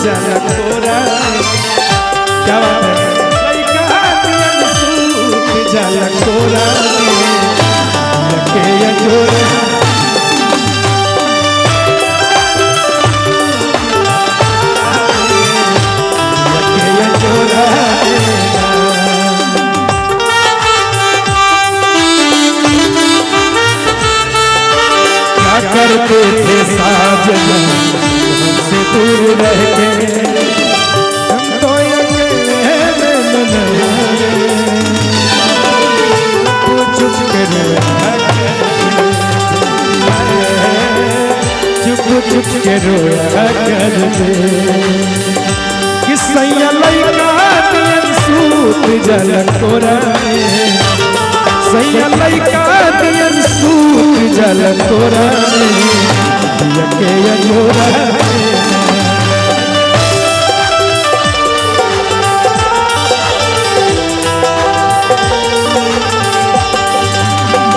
जाला कोरा क्या बात है लइका नियन सूत जाला कोरा लके जोरा करते थे साजन हमसे दूर रह के हम तो अकेले चुप के रोया करते कि सैया लइका नियन सूत जाला कोरा सैया लइका नियन सूत जाला कोरा के जोरा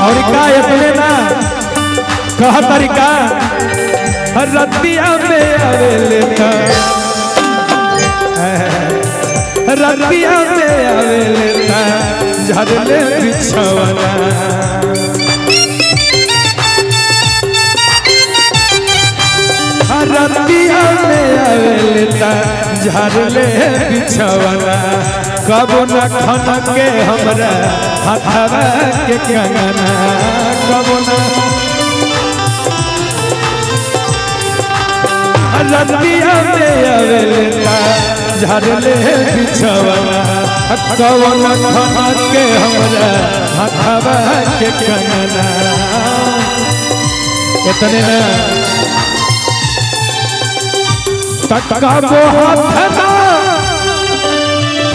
और का इतने ना कहा तरीका रतिया में आवेले था रतिया में आवेले था झरले बिछवना रतिया में आवेले था झरले बिछवना कबो न खन के हमरा हाथवा के कंगना कबो न रतिया में आवेले था झरले बिछवना कबो न खन के हमरा हाथवा के कंगना इतने ना तक्का वो हाथना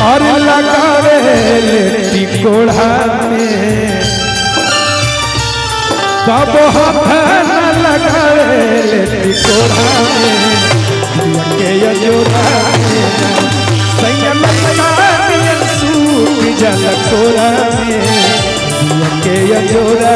और लगावे टिकोड़ा में कबो हाथना लगावे टिकोड़ा में लगे जोरा सैया लइका नियन सूत जाला कोरा में लगे जोरा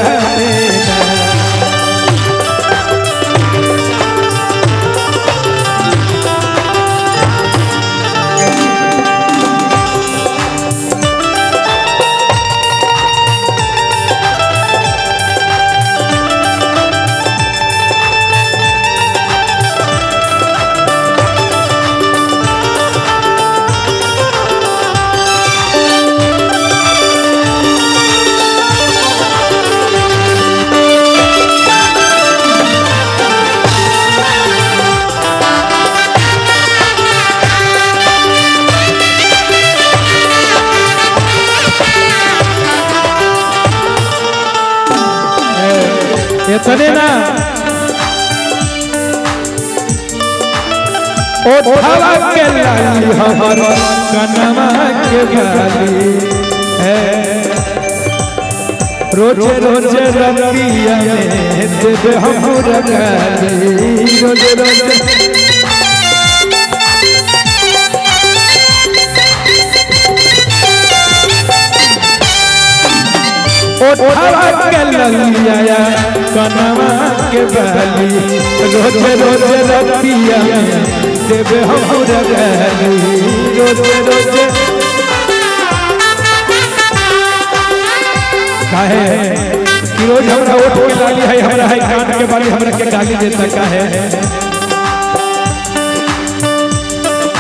इतने ना ओठवा के लाली हमर कनवा के बाली है रोजे रोजे रतिया में देवे हमरा गाली रोजे रोजे ओठवा के ललिया कनवा के बाली रोजे रोजे रतिया देवे हमरा गाली रोजे रोजे काहे कि रोज हमरा ओठ के लाली है हमरा है कान के बाली हमरा के गाली देता काहे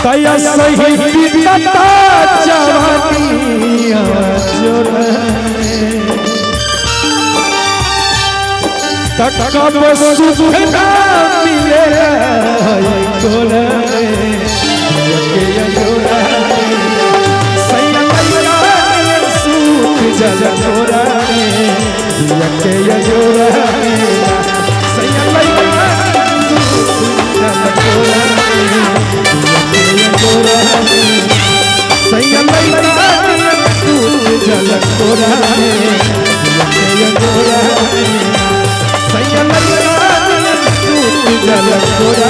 तया सही बीतता जवानी जोरा कब सुख ना मिले कोरा जोरा सैया लइका सूत जाला कोरा जोरा सैया लइका सूत जाला कोरा जोरा सैया लइका सूत जाला कोरा जोरा सैया लइका सूत जाला कोरा